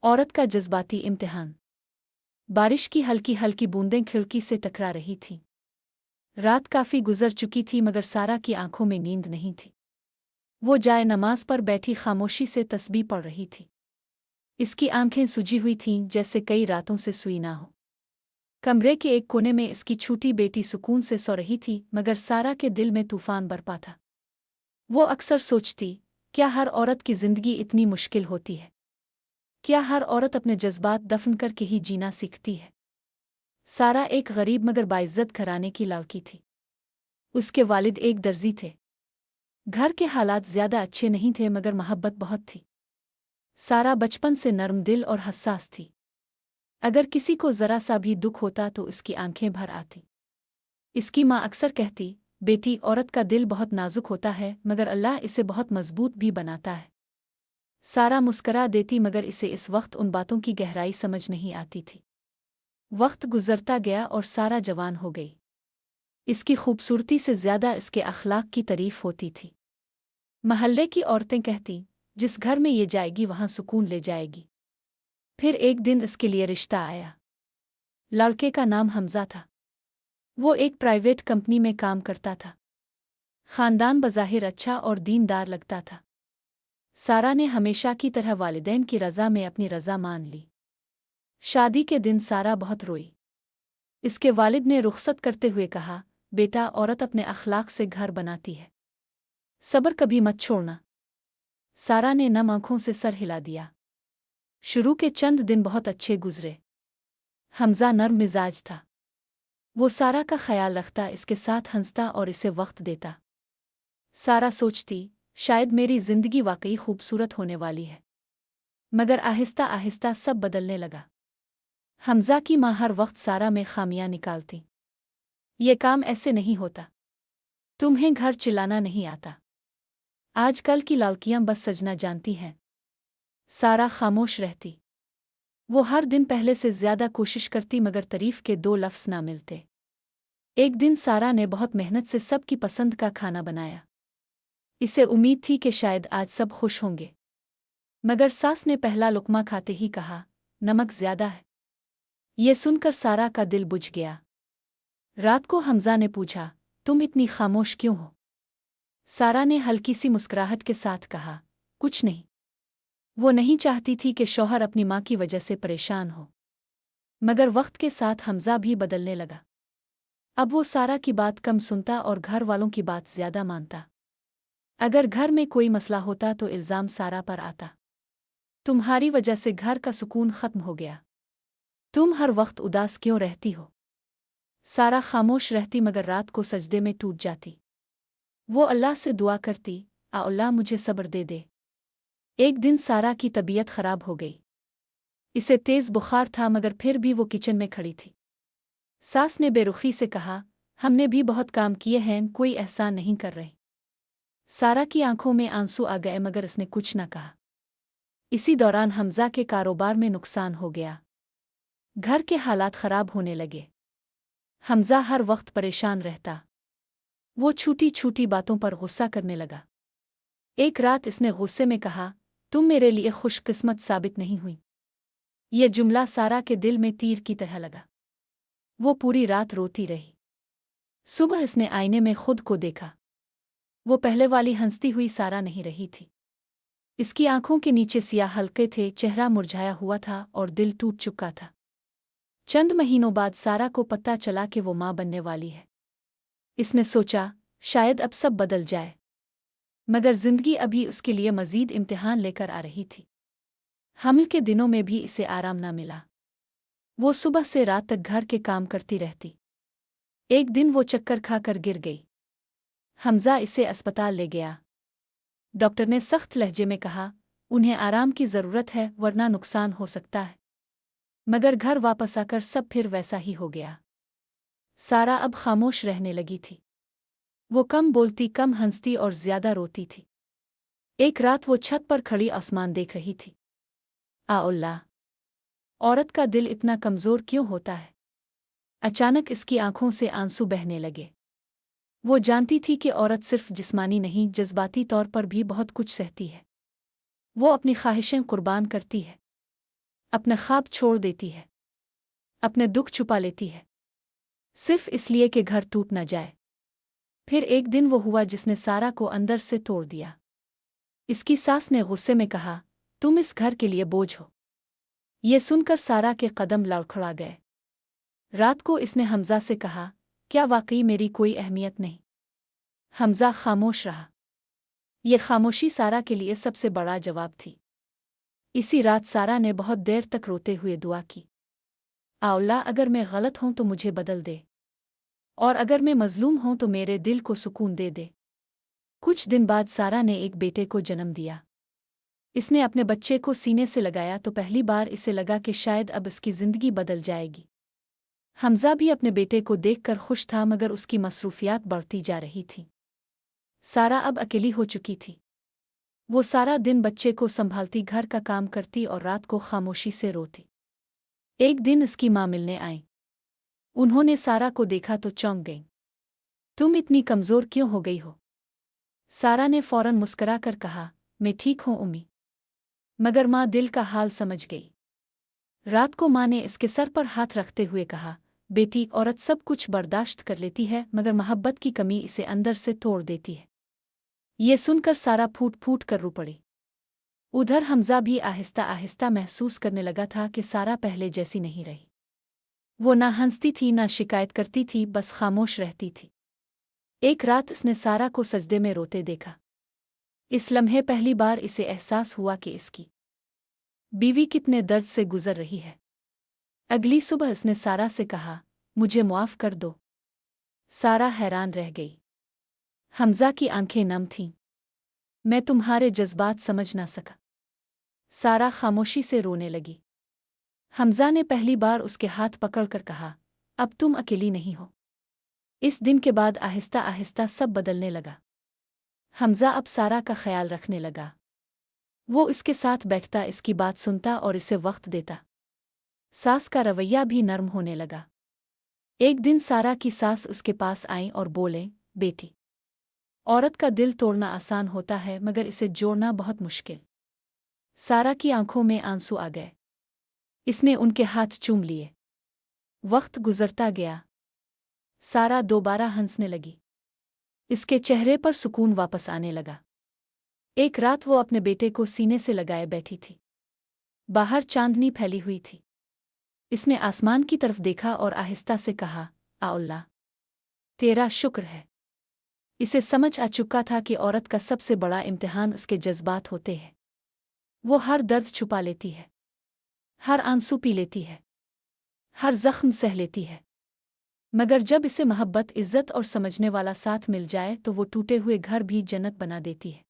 औरत का जज्बाती इम्तिहान। बारिश की हल्की हल्की बूंदें खिड़की से टकरा रही थीं। रात काफ़ी गुजर चुकी थी मगर सारा की आंखों में नींद नहीं थी। वो जाए नमाज पर बैठी खामोशी से तस्बीह पढ़ रही थी। इसकी आंखें सूजी हुई थीं जैसे कई रातों से सूई ना हो। कमरे के एक कोने में इसकी छोटी बेटी सुकून से सो रही थी मगर सारा के दिल में तूफान बरपा था। वो अक्सर सोचती, क्या हर औरत की जिंदगी इतनी मुश्किल होती है? क्या हर औरत अपने जज्बात दफन करके ही जीना सीखती है? सारा एक गरीब मगर बाइज्जत घराने की लड़की थी। उसके वालिद एक दर्जी थे। घर के हालात ज्यादा अच्छे नहीं थे मगर मोहब्बत बहुत थी। सारा बचपन से नर्म दिल और हसास थी। अगर किसी को जरा सा भी दुख होता तो इसकी आंखें भर आती। इसकी माँ अक्सर कहती, बेटी, औरत का दिल बहुत नाजुक होता है मगर अल्लाह इसे बहुत मजबूत भी बनाता है। सारा मुस्करा देती मगर इसे इस वक्त उन बातों की गहराई समझ नहीं आती थी। वक्त गुजरता गया और सारा जवान हो गई। इसकी खूबसूरती से ज्यादा इसके अखलाक की तारीफ होती थी। महल्ले की औरतें कहती, जिस घर में ये जाएगी वहां सुकून ले जाएगी। फिर एक दिन इसके लिए रिश्ता आया। लड़के का नाम हमजा था। वो एक प्राइवेट कंपनी में काम करता था। खानदान बज़ाहिर अच्छा और दीनदार लगता था। सारा ने हमेशा की तरह वालिदैन की रज़ा में अपनी रज़ा मान ली। शादी के दिन सारा बहुत रोई। इसके वालिद ने रुखसत करते हुए कहा, बेटा, औरत अपने अखलाक से घर बनाती है। सब्र कभी मत छोड़ना। सारा ने नम आंखों से सर हिला दिया। शुरू के चंद दिन बहुत अच्छे गुजरे। हमजा नर्म मिजाज था। वो सारा का ख्याल रखता, इसके साथ हंसता और इसे वक्त देता। सारा सोचती, शायद मेरी जिंदगी वाकई खूबसूरत होने वाली है। मगर आहिस्ता आहिस्ता सब बदलने लगा। हमजा की माँ हर वक्त सारा में खामियां निकालती। ये काम ऐसे नहीं होता। तुम्हें घर चिल्लाना नहीं आता। आजकल की लड़कियां बस सजना जानती हैं। सारा खामोश रहती। वो हर दिन पहले से ज्यादा कोशिश करती मगर तारीफ के दो लफ्ज़ ना मिलते। एक दिन सारा ने बहुत मेहनत से सबकी पसंद का खाना बनाया। इसे उम्मीद थी कि शायद आज सब खुश होंगे। मगर सास ने पहला लुकमा खाते ही कहा, नमक ज्यादा है। ये सुनकर सारा का दिल बुझ गया। रात को हमजा ने पूछा, तुम इतनी खामोश क्यों हो? सारा ने हल्की सी मुस्कुराहट के साथ कहा, कुछ नहीं। वो नहीं चाहती थी कि शौहर अपनी माँ की वजह से परेशान हो। मगर वक्त के साथ हमजा भी बदलने लगा। अब वो सारा की बात कम सुनता और घर वालों की बात ज्यादा मानता। अगर घर में कोई मसला होता तो इल्ज़ाम सारा पर आता। तुम्हारी वजह से घर का सुकून खत्म हो गया। तुम हर वक्त उदास क्यों रहती हो? सारा खामोश रहती मगर रात को सजदे में टूट जाती। वो अल्लाह से दुआ करती, अल्लाह मुझे सब्र दे दे। एक दिन सारा की तबीयत खराब हो गई। इसे तेज बुखार था मगर फिर भी वो किचन में खड़ी थी। सास ने बेरुखी से कहा, हमने भी बहुत काम किए हैं, कोई एहसान नहीं कर रहे। सारा की आंखों में आंसू आ गए मगर उसने कुछ न कहा। इसी दौरान हमजा के कारोबार में नुकसान हो गया। घर के हालात खराब होने लगे। हमजा हर वक्त परेशान रहता। वो छोटी छोटी बातों पर गुस्सा करने लगा। एक रात इसने गुस्से में कहा, तुम मेरे लिए खुशकिस्मत साबित नहीं हुई। यह जुमला सारा के दिल में तीर की तरह लगा। वो पूरी रात रोती रही। सुबह इसने आईने में खुद को देखा। वो पहले वाली हंसती हुई सारा नहीं रही थी। इसकी आंखों के नीचे सियाह हल्के थे, चेहरा मुरझाया हुआ था और दिल टूट चुका था। चंद महीनों बाद सारा को पता चला कि वो माँ बनने वाली है। इसने सोचा, शायद अब सब बदल जाए। मगर जिंदगी अभी उसके लिए मजीद इम्तिहान लेकर आ रही थी। हमल के दिनों में भी इसे आराम ना मिला। वो सुबह से रात तक घर के काम करती रहती। एक दिन वो चक्कर खाकर गिर गई। हमजा इसे अस्पताल ले गया। डॉक्टर ने सख्त लहजे में कहा, उन्हें आराम की ज़रूरत है वरना नुकसान हो सकता है। मगर घर वापस आकर सब फिर वैसा ही हो गया। सारा अब खामोश रहने लगी थी। वो कम बोलती, कम हंसती और ज्यादा रोती थी। एक रात वो छत पर खड़ी आसमान देख रही थी। अल्लाह, औरत का दिल इतना कमज़ोर क्यों होता है? अचानक इसकी आंखों से आंसू बहने लगे। वो जानती थी कि औरत सिर्फ जिस्मानी नहीं, जज्बाती तौर पर भी बहुत कुछ सहती है। वो अपनी ख्वाहिशें कुर्बान करती है। अपना ख्वाब छोड़ देती है, अपने दुख छुपा लेती है, सिर्फ इसलिए कि घर टूट न जाए। फिर एक दिन वो हुआ जिसने सारा को अंदर से तोड़ दिया। इसकी सास ने गुस्से में कहा, तुम इस घर के लिए बोझ हो। ये सुनकर सारा के कदम लड़खड़ा गए। रात को इसने हमजा से कहा, क्या वाकई मेरी कोई अहमियत नहीं? हमजा खामोश रहा। ये खामोशी सारा के लिए सबसे बड़ा जवाब थी। इसी रात सारा ने बहुत देर तक रोते हुए दुआ की, अल्लाह, अगर मैं गलत हूं तो मुझे बदल दे, और अगर मैं मजलूम हूं तो मेरे दिल को सुकून दे दे। कुछ दिन बाद सारा ने एक बेटे को जन्म दिया। इसने अपने बच्चे को सीने से लगाया तो पहली बार इसे लगा कि शायद अब इसकी जिंदगी बदल जाएगी। हमजा भी अपने बेटे को देखकर खुश था, मगर उसकी मसरूफियात बढ़ती जा रही थी। सारा अब अकेली हो चुकी थी। वो सारा दिन बच्चे को संभालती, घर का काम करती और रात को खामोशी से रोती। एक दिन इसकी माँ मिलने आई। उन्होंने सारा को देखा तो चौंक गई। तुम इतनी कमज़ोर क्यों हो गई हो? सारा ने फौरन मुस्करा कर कहा, मैं ठीक हूँ उम्मी। मगर माँ दिल का हाल समझ गई। रात को माँ ने इसके सर पर हाथ रखते हुए कहा, बेटी, औरत सब कुछ बर्दाश्त कर लेती है, मगर मोहब्बत की कमी इसे अंदर से तोड़ देती है। ये सुनकर सारा फूट फूट कर रो पड़ी। उधर हमजा भी आहिस्ता आहिस्ता महसूस करने लगा था कि सारा पहले जैसी नहीं रही। वो ना हंसती थी, ना शिकायत करती थी, बस खामोश रहती थी। एक रात इसने सारा को सजदे में रोते देखा। इस लम्हे पहली बार इसे एहसास हुआ कि इसकी बीवी कितने दर्द से गुजर रही है। अगली सुबह इसने सारा से कहा, मुझे मुआफ़ कर दो। सारा हैरान रह गई। हमजा की आंखें नम थीं। मैं तुम्हारे जज्बात समझ ना सका। सारा खामोशी से रोने लगी। हमजा ने पहली बार उसके हाथ पकड़कर कहा, अब तुम अकेली नहीं हो। इस दिन के बाद आहिस्ता आहिस्ता सब बदलने लगा। हमजा अब सारा का ख्याल रखने लगा। वो इसके साथ बैठता, इसकी बात सुनता और इसे वक्त देता। सास का रवैया भी नर्म होने लगा। एक दिन सारा की सास उसके पास आई और बोले, बेटी, औरत का दिल तोड़ना आसान होता है, मगर इसे जोड़ना बहुत मुश्किल। सारा की आंखों में आंसू आ गए। इसने उनके हाथ चूम लिए। वक्त गुजरता गया। सारा दोबारा हंसने लगी। इसके चेहरे पर सुकून वापस आने लगा। एक रात वो अपने बेटे को सीने से लगाए बैठी थी। बाहर चांदनी फैली हुई थी। इसने आसमान की तरफ देखा और आहिस्ता से कहा, अल्लाह, तेरा शुक्र है। इसे समझ आ चुका था कि औरत का सबसे बड़ा इम्तिहान उसके जज्बात होते हैं। वो हर दर्द छुपा लेती है, हर आंसू पी लेती है, हर जख्म सह लेती है, मगर जब इसे मोहब्बत, इज्जत और समझने वाला साथ मिल जाए तो वो टूटे हुए घर भी जन्नत बना देती है।